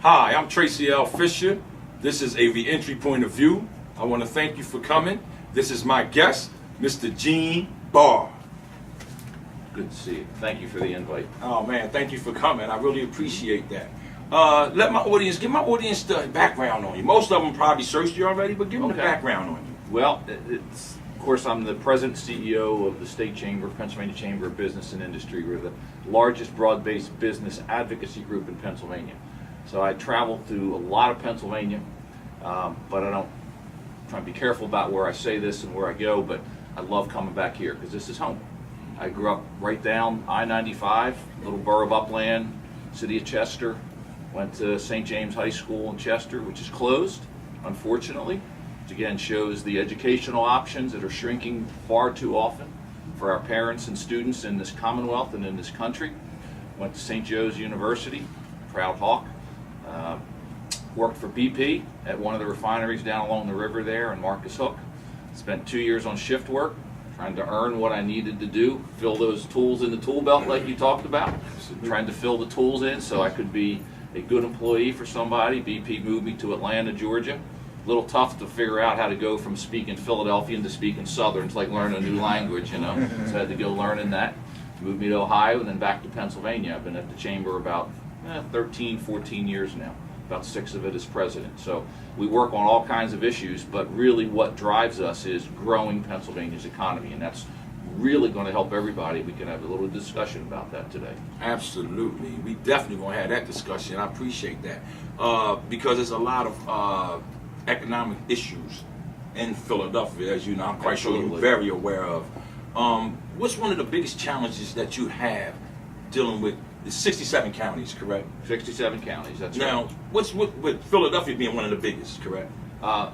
Hi, I'm Tracey L. Fisher. This is a Reentry Point of View. I want to thank you for coming. This is my guest, Mr. Gene Barr. Good to see you. Thank you for the invite. Oh man, thank you for coming. I really appreciate that. Give my audience the background on you. Most of them probably searched you already, but give them the background on you. Well, of course, I'm the president and CEO of the State Chamber, Pennsylvania Chamber of Business and Industry. We're the largest broad-based business advocacy group in Pennsylvania. So I travel through a lot of Pennsylvania, but I don't try to be careful about where I say this and where I go, but I love coming back here because this is home. I grew up right down I-95, little borough of Upland, city of Chester. Went to St. James High School in Chester, which is closed, unfortunately, which again shows the educational options that are shrinking far too often for our parents and students in this Commonwealth and in this country. Went to St. Joe's University, proud Hawk. Worked for BP at one of the refineries down along the river there in Marcus Hook. Spent 2 years on shift work, trying to earn what I needed to do, fill those tools in the tool belt like you talked about, trying to fill the tools in so I could be a good employee for somebody. BP moved me to Atlanta, Georgia. A little tough to figure out how to go from speaking Philadelphian to speaking Southern. It's like learning a new language, you know. So I had to go learning that. Moved me to Ohio and then back to Pennsylvania. I've been at the Chamber about 13, 14 years now. About 6 of it as president. So we work on all kinds of issues, but really what drives us is growing Pennsylvania's economy, and that's really going to help everybody. We can have a little discussion about that today. Absolutely. We definitely going to have that discussion. I appreciate that because there's a lot of economic issues in Philadelphia, as you know. I'm quite sure you're very aware of. What's one of the biggest challenges that you have dealing with the 67 counties, correct? 67 counties, that's now, right. What's with Philadelphia being one of the biggest, correct?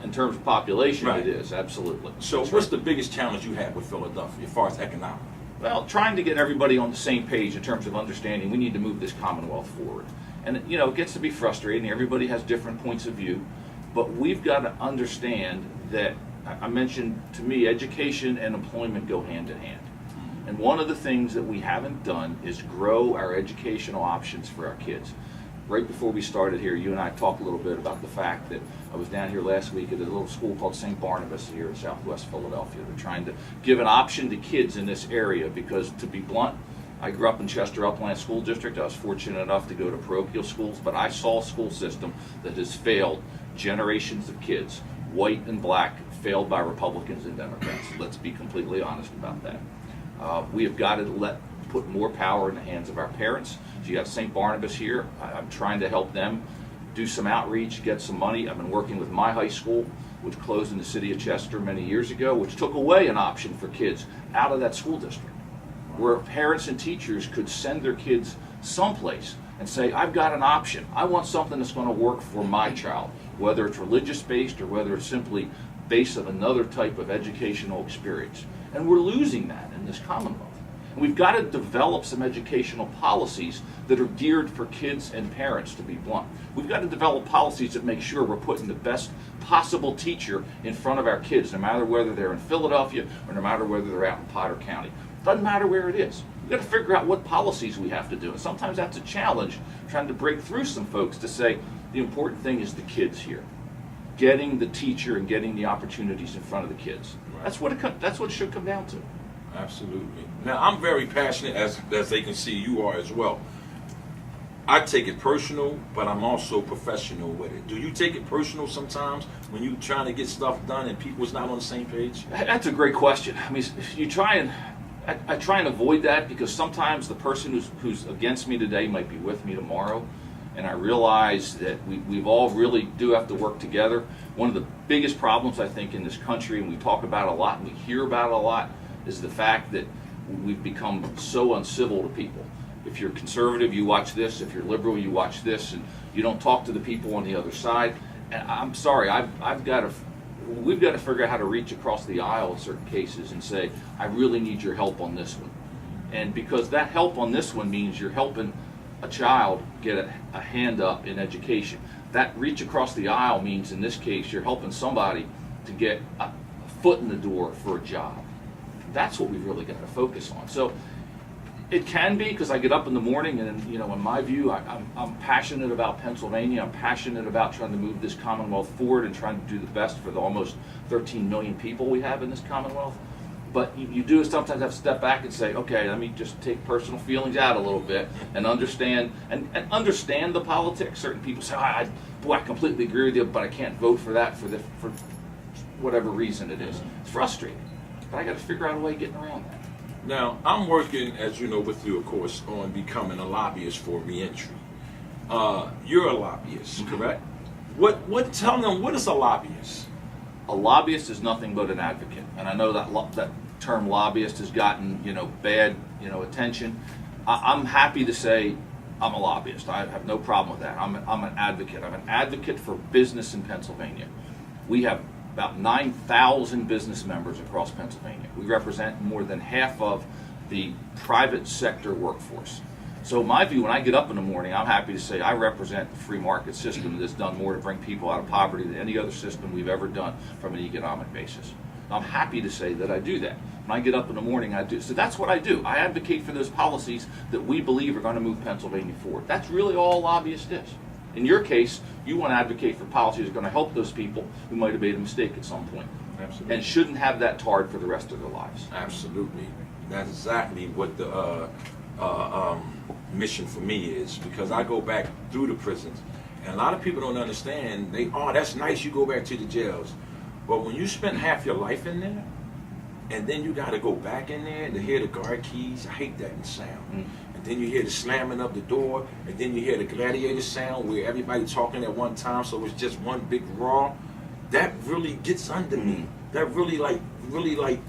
In terms of population, right. It is, absolutely. So what's the biggest challenge you have with Philadelphia as far as economic? Well, trying to get everybody on the same page in terms of understanding we need to move this Commonwealth forward. And, you know, it gets to be frustrating. Everybody has different points of view. But we've got to understand that, I mentioned to me, education and employment go hand in hand. And one of the things that we haven't done is grow our educational options for our kids. Right before we started here, you and I talked a little bit about the fact that I was down here last week at a little school called St. Barnabas here in Southwest Philadelphia. They're trying to give an option to kids in this area because, to be blunt, I grew up in Chester Upland School District. I was fortunate enough to go to parochial schools, but I saw a school system that has failed generations of kids, white and black, failed by Republicans and Democrats. Let's be completely honest about that. We have got to put more power in the hands of our parents. So you got St. Barnabas here. I'm trying to help them do some outreach, get some money. I've been working with my high school, which closed in the city of Chester many years ago, which took away an option for kids out of that school district, where parents and teachers could send their kids someplace and say, I've got an option. I want something that's going to work for my child, whether it's religious-based or whether it's simply based on another type of educational experience. And we're losing that in this Commonwealth. And we've got to develop some educational policies that are geared for kids and parents, to be blunt. We've got to develop policies that make sure we're putting the best possible teacher in front of our kids, no matter whether they're in Philadelphia or no matter whether they're out in Potter County. Doesn't matter where it is. We've got to figure out what policies we have to do. And sometimes that's a challenge, trying to break through some folks to say the important thing is the kids here. Getting the teacher and getting the opportunities in front of the kids. Right. That's what it should come down to. Absolutely. Now, I'm very passionate, as they can see you are as well. I take it personal, but I'm also professional with it. Do you take it personal sometimes when you're trying to get stuff done and people's not on the same page? That's a great question. I mean, you try and I try and avoid that because sometimes the person who's against me today might be with me tomorrow. And I realize that we've all really do have to work together. One of the biggest problems, I think, in this country, and we talk about it a lot and we hear about it a lot, is the fact that we've become so uncivil to people. If you're conservative, you watch this. If you're liberal, you watch this. And you don't talk to the people on the other side. And I'm sorry, we've got to figure out how to reach across the aisle in certain cases and say, I really need your help on this one. And because that help on this one means you're helping a child get a hand up in education. That reach across the aisle means, in this case, you're helping somebody to get a foot in the door for a job. That's what we've really got to focus on. So It can be, because I get up in the morning and, you know, in my view, I'm passionate about Pennsylvania. I'm passionate about trying to move this Commonwealth forward and trying to do the best for the almost 13 million people we have in this Commonwealth. But you do sometimes have to step back and say, okay, let me just take personal feelings out a little bit and understand understand the politics. Certain people say, I completely agree with you, but I can't vote for that for whatever reason it is. It's frustrating, but I got to figure out a way of getting around that. Now, I'm working, as you know, with you, of course, on becoming a lobbyist for reentry. You're a lobbyist, correct? Tell them, what is a lobbyist? A lobbyist is nothing but an advocate, and I know that term lobbyist has gotten, you know, bad, you know, attention. I'm happy to say I'm a lobbyist. I have no problem with that. I'm an advocate. I'm an advocate for business in Pennsylvania. We have about 9,000 business members across Pennsylvania. We represent more than half of the private sector workforce. So my view, when I get up in the morning, I'm happy to say I represent the free market system that's done more to bring people out of poverty than any other system we've ever done from an economic basis. I'm happy to say that I do that. When I get up in the morning, I do. So that's what I do. I advocate for those policies that we believe are going to move Pennsylvania forward. That's really all a lobbyist is. In your case, you want to advocate for policies that are going to help those people who might have made a mistake at some point. Absolutely. And shouldn't have that tarred for the rest of their lives. Absolutely. That's exactly what the mission for me is, because I go back through the prisons, and a lot of people don't understand. That's nice, you go back to the jails. But when you spend half your life in there, and then you got to go back in there to hear the guard keys, I hate that sound. And then you hear the slamming of the door, and then you hear the gladiator sound where everybody talking at one time, so it's just one big roar. That really gets under me. That really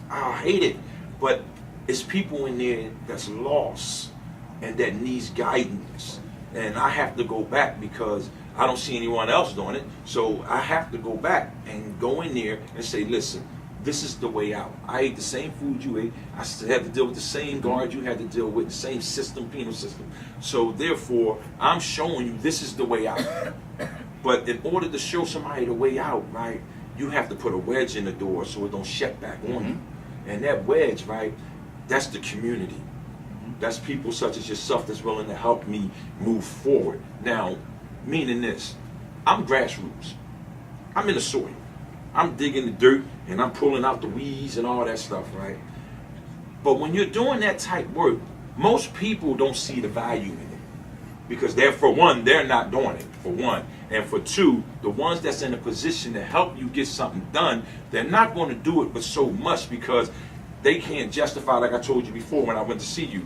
I hate it. But it's people in there that's lost and that needs guidance. And I have to go back because I don't see anyone else doing it. So I have to go back and go in there and say, listen, this is the way out. I ate the same food you ate. I still had to deal with the same guard you had to deal with, the same system, penal system. So therefore, I'm showing you this is the way out. But in order to show somebody the way out, right, you have to put a wedge in the door so it don't shut back on you. And that wedge, right, that's the community. That's people such as yourself that's willing to help me move forward. Now, meaning this, I'm grassroots. I'm in the soil. I'm digging the dirt and I'm pulling out the weeds and all that stuff, right? But when you're doing that type work, most people don't see the value in it. Because for one, they're not doing it, for one. And for two, the ones that's in a position to help you get something done, they're not going to do it but so much because they can't justify, like I told you before when I went to see you,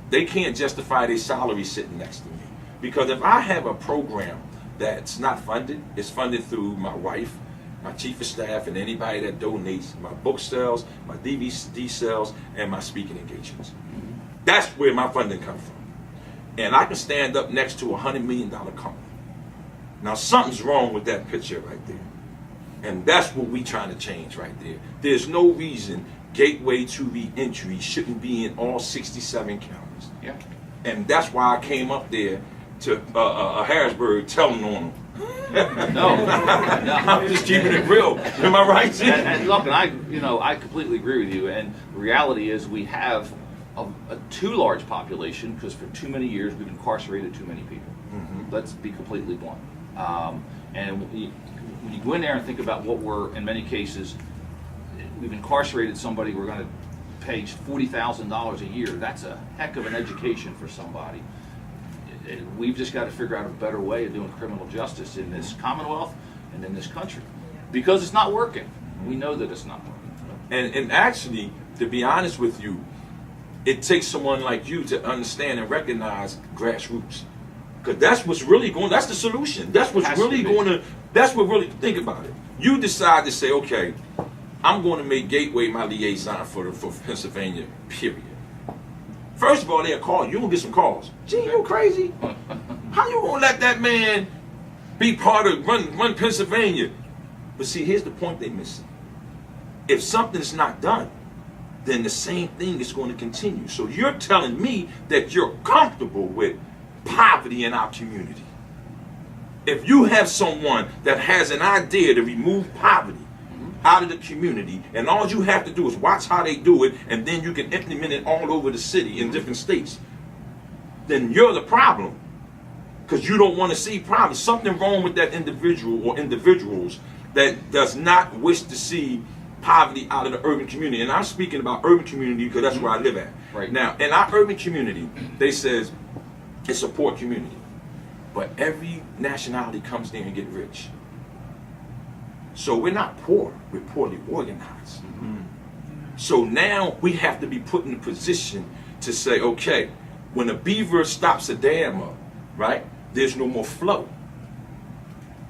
they can't justify their salary sitting next to me. Because if I have a program that's not funded, it's funded through my wife, my chief of staff, and anybody that donates, my book sales, my DVD sales, and my speaking engagements. That's where my funding comes from. And I can stand up next to $100 million company. Now something's wrong with that picture right there. And that's what we're trying to change right there. There's no reason Gateway to Reentry shouldn't be in all 67 counties. Yeah. And that's why I came up there to Harrisburg telling on them. No. I'm just keeping it real. Am I right, Jim? And look, and I completely agree with you. And the reality is we have a too large population because for too many years we've incarcerated too many people. Let's be completely blunt. And when you go in there and think about what we're, in many cases, we've incarcerated somebody, we're going to pay $40,000 a year. That's a heck of an education for somebody. We've just got to figure out a better way of doing criminal justice in this Commonwealth and in this country. Because it's not working. We know that it's not working. And actually, to be honest with you, it takes someone like you to understand and recognize grassroots. Because that's what's really going, that's the solution. That's what's really going to, that's what really, think about it. You decide to say, okay, I'm going to make Gateway my liaison for Pennsylvania, period. First of all, they'll call you. You're going to get some calls. Gee, you crazy? How you going to let that man be part of, run Pennsylvania? But see, here's the point they're missing. If something's not done, then the same thing is going to continue. So you're telling me that you're comfortable with poverty in our community. If you have someone that has an idea to remove poverty, out of the community, and all you have to do is watch how they do it, and then you can implement it all over the city in different states, then you're the problem. Because you don't want to see problems. Something wrong with that individual or individuals that does not wish to see poverty out of the urban community. And I'm speaking about urban community because that's where I live at. Right. Now, in our urban community, they says it's a poor community. But every nationality comes there and get rich. So we're not poor, we're poorly organized. So now we have to be put in a position to say, okay, when a beaver stops a dam up, right, there's no more flow.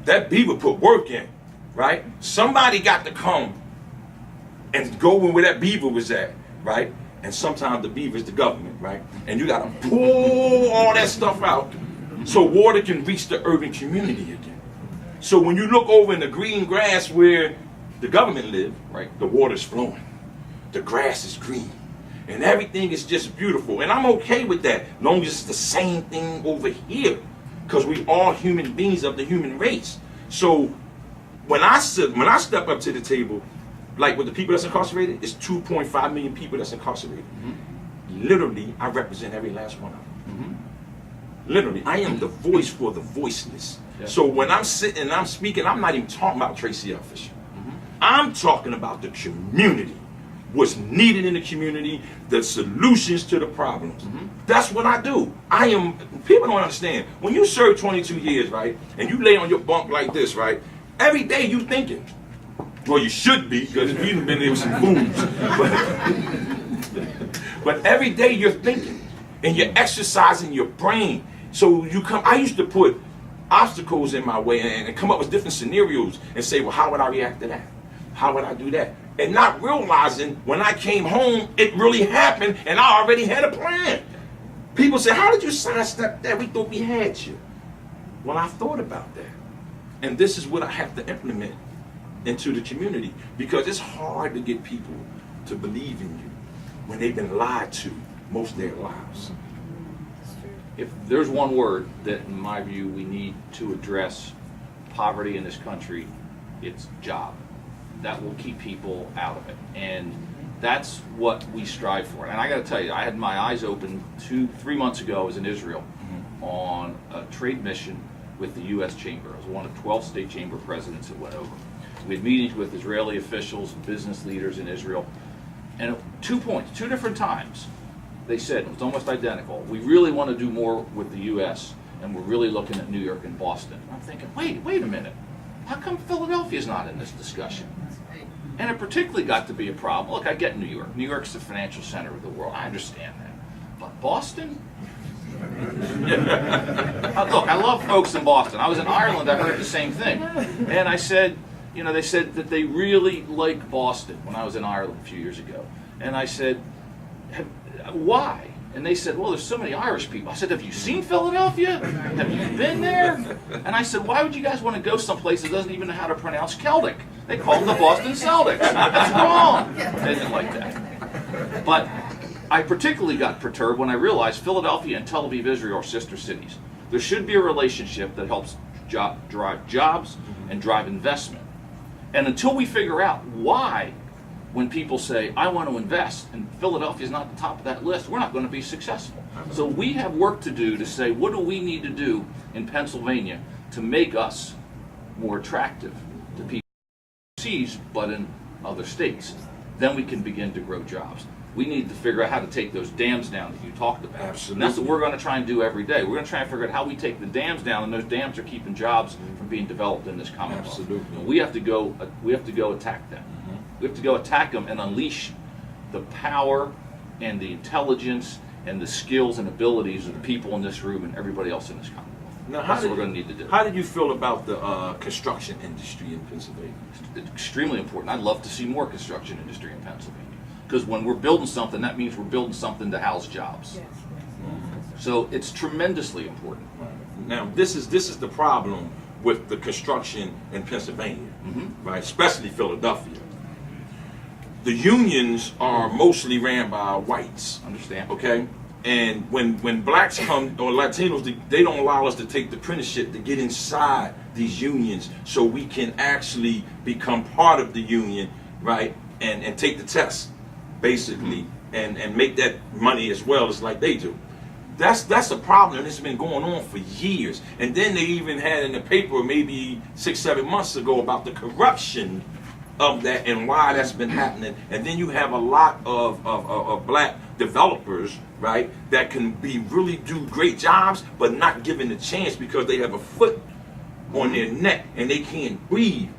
That beaver put work in, right? Somebody got to come and go where that beaver was at, right? And sometimes the beaver is the government, right? And you got to pull all that stuff out so water can reach the urban community again. So when you look over in the green grass where the government live, right, the water's flowing, the grass is green, and everything is just beautiful. And I'm okay with that, as long as it's the same thing over here, because we all human beings of the human race. So when I step up to the table, like with the people that's incarcerated, it's 2.5 million people that's incarcerated. Literally, I represent every last one of them. Literally, I am the voice for the voiceless. Yeah. So when I'm sitting and I'm speaking, I'm not even talking about Tracey Fisher. I'm talking about the community, what's needed in the community, the solutions to the problems. That's what I do. People don't understand. When you serve 22 years, right, and you lay on your bunk like this, right, every day you thinking. Well, you should be, because you've been there with some foods. But every day you're thinking, and you're exercising your brain. So I used to put obstacles in my way and come up with different scenarios and say, well, how would I react to that? How would I do that? And not realizing when I came home, it really happened, and I already had a plan. People say, how did you sidestep that? We thought we had you. Well, I thought about that. And this is what I have to implement into the community, because it's hard to get people to believe in you when they've been lied to most of their lives. If there's one word that, in my view, we need to address poverty in this country, it's job. That will keep people out of it. And that's what we strive for. And I got to tell you, I had my eyes open 3 months ago. I was in Israel on a trade mission with the U.S. Chamber. I was one of 12 state chamber presidents that went over. We had meetings with Israeli officials, business leaders in Israel. And at 2 points, 2 different times, they said, it was almost identical, we really want to do more with the U.S., and we're really looking at New York and Boston. I'm thinking, wait a minute. How come Philadelphia's not in this discussion? And it particularly got to be a problem. Look, I get New York. New York's the financial center of the world. I understand that. But Boston? Look, I love folks in Boston. I was in Ireland, I heard the same thing. And I said, they said that they really like Boston when I was in Ireland a few years ago. And I said, why? And they said, well, there's so many Irish people. I said, have you seen Philadelphia? Have you been there? And I said, why would you guys want to go someplace that doesn't even know how to pronounce Celtic? They call them the Boston Celtics. That's wrong. They didn't like that. But I particularly got perturbed when I realized Philadelphia and Tel Aviv, Israel are sister cities. There should be a relationship that helps drive jobs and drive investment. And until we figure out why, when people say, I want to invest, and Philadelphia is not at the top of that list, we're not going to be successful. So we have work to do to say, what do we need to do in Pennsylvania to make us more attractive to people overseas, but in other states? Then we can begin to grow jobs. We need to figure out how to take those dams down that you talked about. Absolutely. And that's what we're going to try and do every day. We're going to try and figure out how we take the dams down, and those dams are keeping jobs from being developed in this Commonwealth. Absolutely. And we have to go attack them. We have to go attack them and unleash the power and the intelligence and the skills and abilities of the people in this room and everybody else in this Commonwealth. Now, that's what we're going to need to do. How did you feel about the construction industry in Pennsylvania? It's extremely important. I'd love to see more construction industry in Pennsylvania. Because when we're building something, that means we're building something to house jobs. So it's tremendously important. Now, this is the problem with the construction in Pennsylvania, right? Especially Philadelphia. The unions are mostly ran by whites. Understand? Okay, And when blacks come, or Latinos, they don't allow us to take the apprenticeship to get inside these unions so we can actually become part of the union, right? And take the test, basically, and make that money as well as like they do. That's a problem, and it's been going on for years. And then they even had in the paper maybe 6-7 months ago about the corruption of that and why that's been happening. And then you have a lot of black developers, right, that can really do great jobs, but not given the chance because they have a foot on their neck and they can't breathe.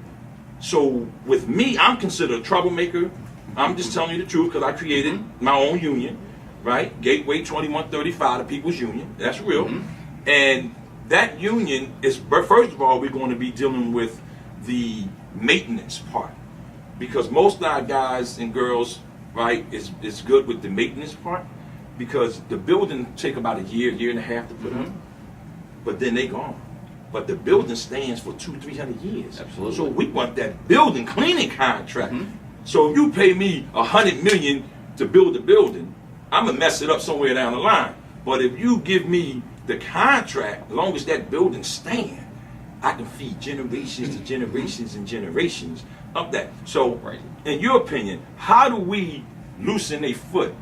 So with me, I'm considered a troublemaker. I'm just telling you the truth because I created my own union, right? Gateway 2135, the People's Union. That's real. And that union is, first of all, we're going to be dealing with the maintenance part. Because most of our guys and girls, right, is good with the maintenance part. Because the building take about a year and a half to put up. But then they gone. But the building stands for 200-300 years. Absolutely. So we want that building cleaning contract. So if you pay me $100 million to build a building, I'm gonna mess it up somewhere down the line. But if you give me the contract, as long as that building stands, I can feed generations to generations and generations of that. So, in your opinion, how do we loosen a foot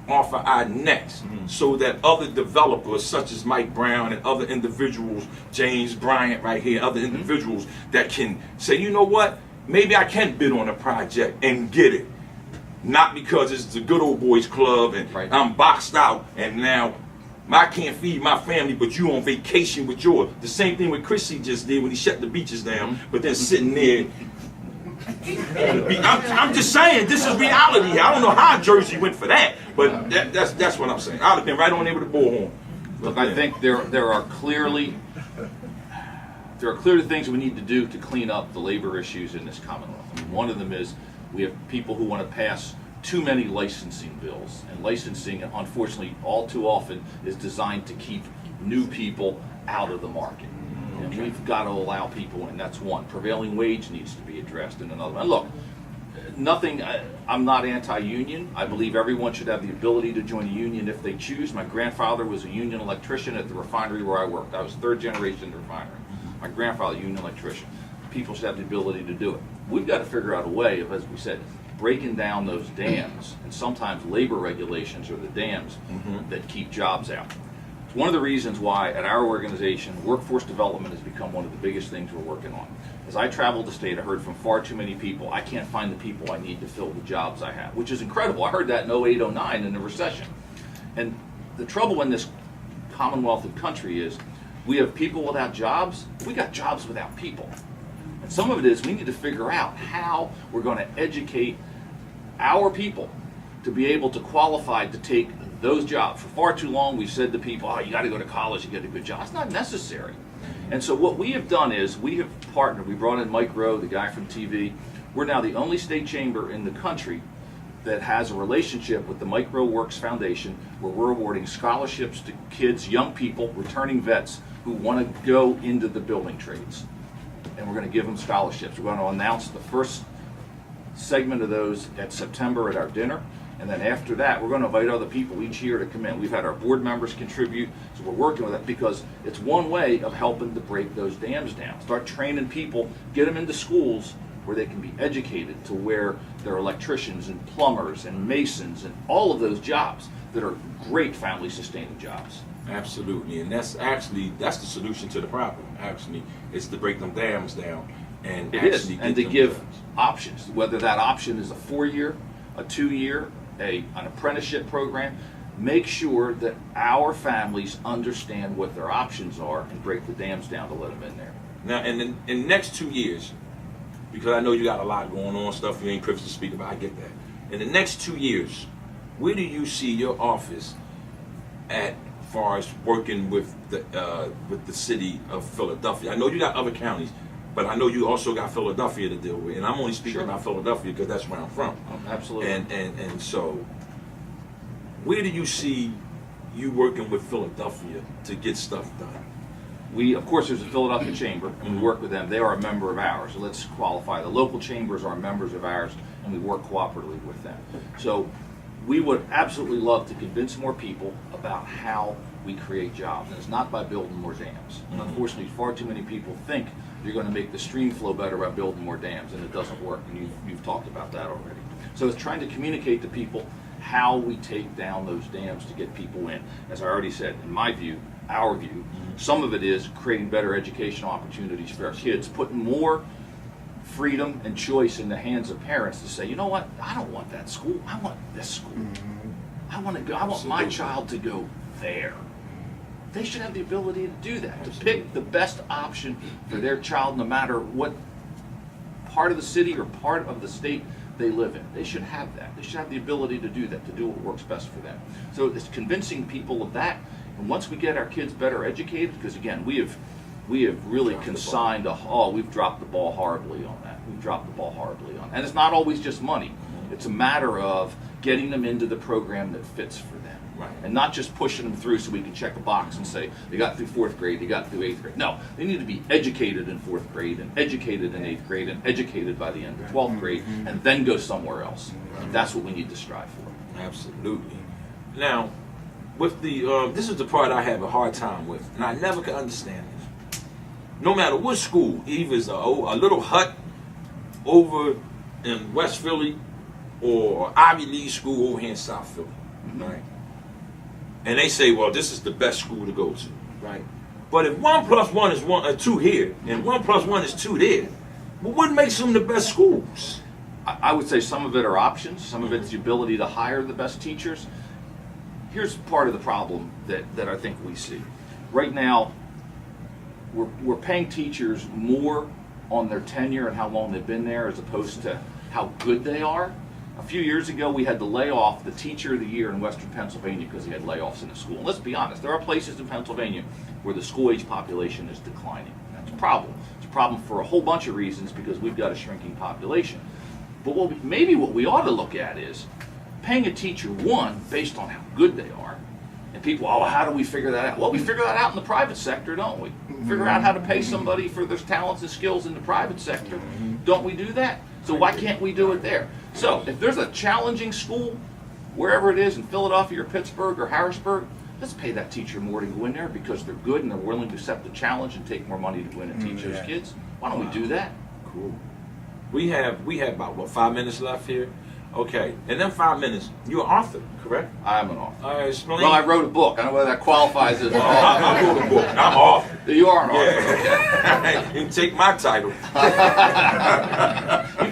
off of our necks so that other developers such as Mike Brown and other individuals, James Bryant right here, other individuals that can say, you know what, maybe I can bid on a project and get it. Not because it's the good old boys club and I'm boxed out and now I can't feed my family, but you on vacation with yours. The same thing with Tracey just did when he shut the beaches down, but then sitting there. I'm just saying, this is reality. I don't know how Jersey went for that, but that's what I'm saying. I'd have been right on there with the bullhorn. Look, I think there are clearly things we need to do to clean up the labor issues in this Commonwealth. I mean, one of them is we have people who want to pass too many licensing bills, and licensing, unfortunately, all too often is designed to keep new people out of the market. And we've got to allow people, and that's one. Prevailing wage needs to be addressed, and another one. And look, I'm not anti-union. I believe everyone should have the ability to join a union if they choose. My grandfather was a union electrician at the refinery where I worked. I was third generation refinery. My grandfather, union electrician. People should have the ability to do it. We've got to figure out a way of, as we said, breaking down those dams, and sometimes labor regulations are the dams that keep jobs out. It's one of the reasons why at our organization, workforce development has become one of the biggest things we're working on. As I traveled the state, I heard from far too many people, I can't find the people I need to fill the jobs I have, which is incredible. I heard that in 08, 09 in the recession. And the trouble in this Commonwealth of country is we have people without jobs, we got jobs without people. And some of it is we need to figure out how we're going to educate our people to be able to qualify to take those jobs. For far too long, we've said to people, oh, you got to go to college, you get a good job. It's not necessary. And so what we have done is we have partnered. We brought in Mike Rowe, the guy from TV. We're now the only state chamber in the country that has a relationship with the Mike Rowe Works Foundation where we're awarding scholarships to kids, young people, returning vets who want to go into the building trades. And we're going to give them scholarships. We're going to announce the first segment of those at September at our dinner. And then after that, we're going to invite other people each year to come in. We've had our board members contribute, so we're working with it because it's one way of helping to break those dams down. Start training people, get them into schools where they can be educated to where they're electricians and plumbers and masons and all of those jobs that are great family sustaining jobs. Absolutely, and that's the solution to the problem. Actually, is to break them dams down and and to give options. Whether that option is a 4-year, a 2-year, an apprenticeship program, make sure that our families understand what their options are and break the dams down to let them in there. Now, in the next 2 years, because I know you got a lot going on, stuff you ain't privileged to speak about. I get that. In the next 2 years, where do you see your office at? Far as working with the city of Philadelphia? I know you got other counties, but I know you also got Philadelphia to deal with, and I'm only speaking about Philadelphia because that's where I'm from. Absolutely. And so, where do you see you working with Philadelphia to get stuff done? We, of course, there's a Philadelphia chamber, and we work with them. They are a member of ours. So let's qualify. The local chambers are members of ours, and we work cooperatively with them. So we would absolutely love to convince more people about how we create jobs, and it's not by building more dams. And unfortunately, far too many people think you're going to make the stream flow better by building more dams, and it doesn't work, and you've talked about that already. So it's trying to communicate to people how we take down those dams to get people in. As I already said, in my view, our view, some of it is creating better educational opportunities for our kids, putting more freedom and choice in the hands of parents to say, you know what, I don't want that school, I want this school. I want to go, I want my child to go there. They should have the ability to do that, to pick the best option for their child no matter what part of the city or part of the state they live in. They should have that. They should have the ability to do that, to do what works best for them. So it's convincing people of that, and once we get our kids better educated, because again, we have really consigned we've dropped the ball horribly on that. We've dropped the ball horribly on that. And it's not always just money. It's a matter of getting them into the program that fits for them. Right. And not just pushing them through so we can check a box and say, they got through 4th grade, they got through 8th grade. No, they need to be educated in 4th grade and educated in 8th grade and educated by the end of 12th grade and then go somewhere else. And that's what we need to strive for. Absolutely. Now, with the this is the part I have a hard time with, and I never can understand this. No matter what school, either it's a little hut over in West Philly or Ivy League school over here in South Philly, right? And they say, well, this is the best school to go to, right? But if 1 + 1 is 2 here, and 1 + 1 is 2 there, well, what makes them the best schools? I would say some of it are options. Some of it's the ability to hire the best teachers. Here's part of the problem that I think we see. Right now, we're paying teachers more on their tenure and how long they've been there as opposed to how good they are. A few years ago, we had to lay off the teacher of the year in Western Pennsylvania because he had layoffs in the school. And let's be honest, there are places in Pennsylvania where the school-age population is declining. That's a problem. It's a problem for a whole bunch of reasons because we've got a shrinking population. But maybe what we ought to look at is paying a teacher, one, based on how good they are. And people, how do we figure that out? Well, we figure that out in the private sector, don't we? Figure out how to pay somebody for their talents and skills in the private sector. Don't we do that? So why can't we do it there? So if there's a challenging school, wherever it is in Philadelphia or Pittsburgh or Harrisburg, let's pay that teacher more to go in there because they're good and they're willing to accept the challenge and take more money to go in and teach those kids. Why don't we do that? Cool. We have about 5 minutes left here. Okay, in them 5 minutes, you're an author, correct? I am an author. All right, explain. Well, I wrote a book. I don't know whether that qualifies as an author. I wrote a book. I'm an author. You are an author. Yeah. You can take my title. You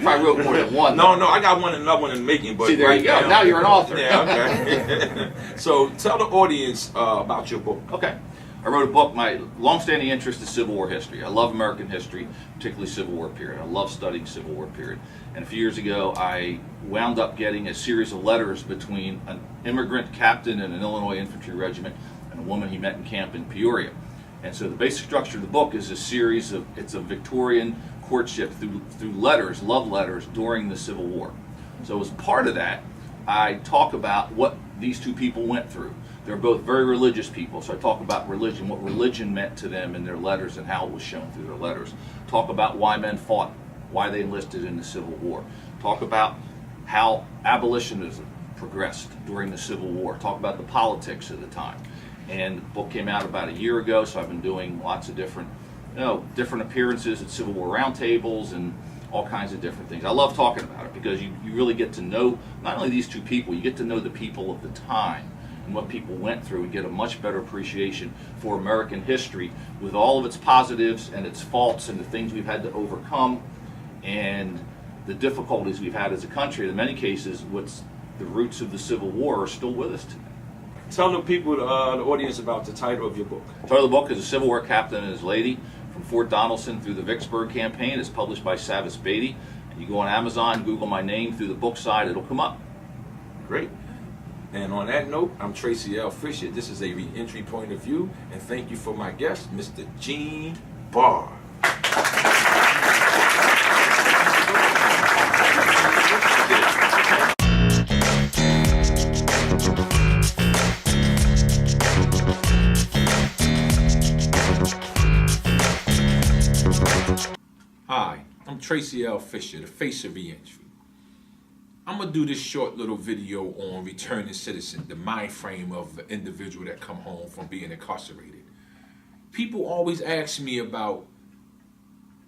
probably wrote more than one. No, I got another one in the making. But see, there you go. Now you're an author. Yeah, okay. So tell the audience about your book. Okay. I wrote a book. My longstanding interest is Civil War history. I love American history, particularly Civil War period. I love studying Civil War period. And a few years ago, I wound up getting a series of letters between an immigrant captain in an Illinois infantry regiment and a woman he met in camp in Peoria. And so the basic structure of the book is a series of, it's a Victorian courtship through letters, love letters during the Civil War. So as part of that, I talk about what these two people went through. They're both very religious people, so I talk about religion, what religion meant to them in their letters and how it was shown through their letters. Talk about why men fought, why they enlisted in the Civil War. Talk about how abolitionism progressed during the Civil War. Talk about the politics of the time. And the book came out about a year ago, so I've been doing lots of different appearances at Civil War roundtables and all kinds of different things. I love talking about it because you really get to know not only these two people, you get to know the people of the time and what people went through and get a much better appreciation for American history with all of its positives and its faults and the things we've had to overcome and the difficulties we've had as a country. In many cases, what's the roots of the Civil War are still with us today. Tell the people, the audience, about the title of your book. The title of the book is A Civil War Captain and His Lady, from Fort Donelson through the Vicksburg Campaign. It's published by Savis Beatty. And you go on Amazon, Google my name through the book side, it'll come up. Great. And on that note, I'm Tracey L. Fisher. This is a re-entry point of view, and thank you for my guest, Mr. Gene Barr. Hi, I'm Tracey L. Fisher, the face of re-entry. I'm gonna do this short little video on returning citizen, the mind frame of the individual that come home from being incarcerated. People always ask me about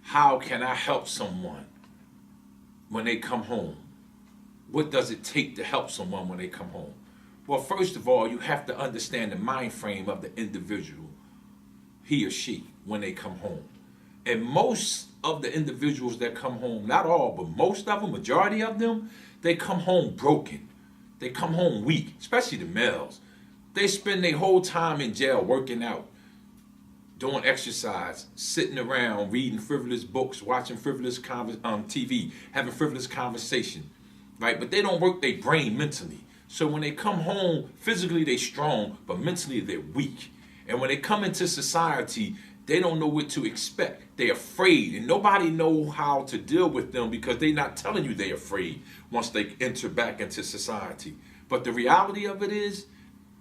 how can I help someone when they come home? What does it take to help someone when they come home? Well, first of all, you have to understand the mind frame of the individual, he or she, when they come home. And most of the individuals that come home, not all, but most of them, majority of them, they come home broken. They come home weak, especially the males. They spend their whole time in jail working out, doing exercise, sitting around, reading frivolous books, watching frivolous TV, having frivolous conversation, right? But they don't work their brain mentally. So when they come home, physically they're strong, but mentally they're weak. And when they come into society, they don't know what to expect. They're afraid, and nobody knows how to deal with them because they're not telling you they're afraid once they enter back into society. But the reality of it is,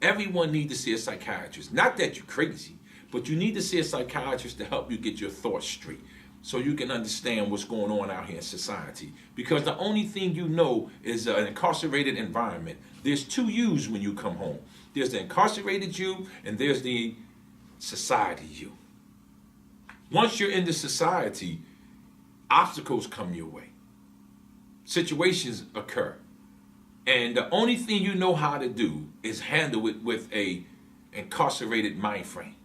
everyone needs to see a psychiatrist. Not that you're crazy, but you need to see a psychiatrist to help you get your thoughts straight so you can understand what's going on out here in society. Because the only thing you know is an incarcerated environment. There's two yous when you come home. There's the incarcerated you, and there's the society you. Once you're in the society, obstacles come your way. Situations occur. And the only thing you know how to do is handle it with a incarcerated mind frame.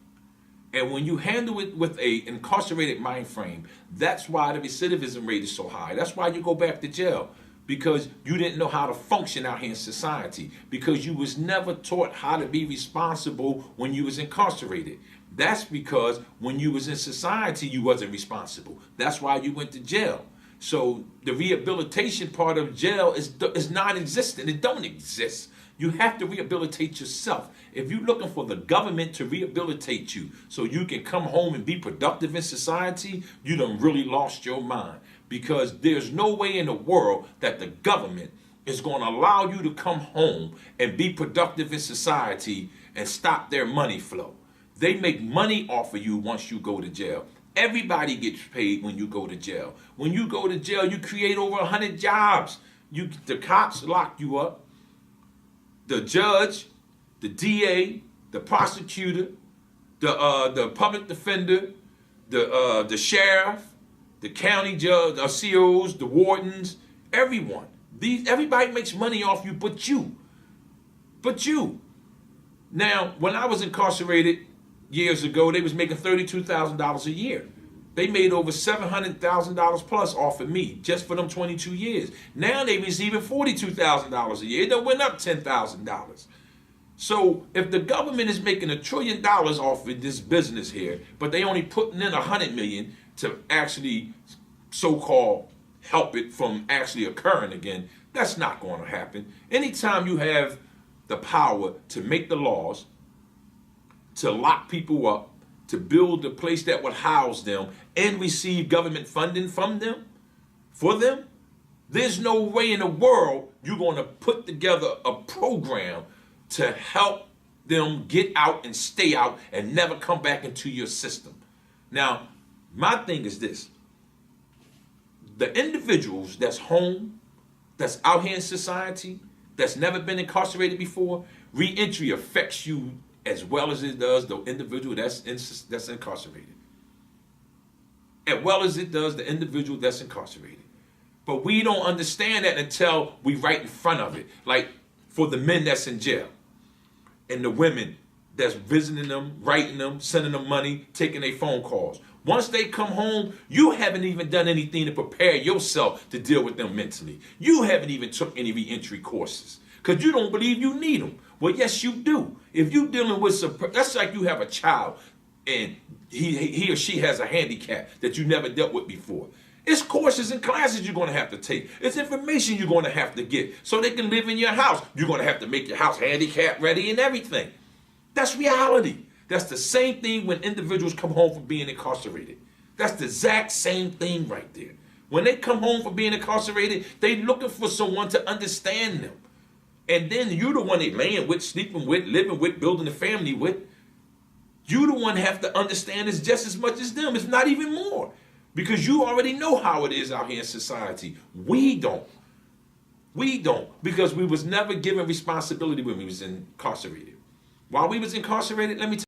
And when you handle it with a incarcerated mind frame, that's why the recidivism rate is so high. That's why you go back to jail, because you didn't know how to function out here in society, because you was never taught how to be responsible when you was incarcerated. That's because when you was in society, you wasn't responsible. That's why you went to jail. So the rehabilitation part of jail is non-existent. It don't exist. You have to rehabilitate yourself. If you're looking for the government to rehabilitate you so you can come home and be productive in society, you done really lost your mind. Because there's no way in the world that the government is going to allow you to come home and be productive in society and stop their money flow. They make money off of you once you go to jail. Everybody gets paid when you go to jail. When you go to jail, you create over 100 jobs. The cops lock you up. The judge, the DA, the prosecutor, the public defender, the sheriff, the county judge, the COs, the wardens, everyone. Everybody makes money off you but you. But you. Now, when I was incarcerated years ago, they was making $32,000 a year. They made over $700,000 plus off of me just for them 22 years. Now they receiving $42,000 a year. It done went up $10,000. So if the government is making $1 trillion off of this business here, but they only putting in $100 million to actually so-called help it from actually occurring again, that's not going to happen. Anytime you have the power to make the laws, to lock people up, to build a place that would house them and receive government funding from them, for them, there's no way in the world you're going to put together a program to help them get out and stay out and never come back into your system. Now, my thing is this. The individuals that's home, that's out here in society, that's never been incarcerated before, reentry affects you as well as it does the individual that's incarcerated. As well as it does the individual that's incarcerated. But we don't understand that until we right in front of it. Like for the men that's in jail and the women that's visiting them, writing them, sending them money, taking their phone calls. Once they come home, you haven't even done anything to prepare yourself to deal with them mentally. You haven't even took any reentry courses because you don't believe you need them. Well, yes, you do. If you're dealing with that's like you have a child and he or she has a handicap that you never dealt with before. It's courses and classes you're going to have to take. It's information you're going to have to get so they can live in your house. You're going to have to make your house handicap ready and everything. That's reality. That's the same thing when individuals come home from being incarcerated. That's the exact same thing right there. When they come home from being incarcerated, they looking for someone to understand them. And then you're the one they laying with, sleeping with, living with, building a family with. You the one have to understand this just as much as them, if not even more. Because you already know how it is out here in society. We don't. We don't, because we was never given responsibility when we was incarcerated. While we was incarcerated, let me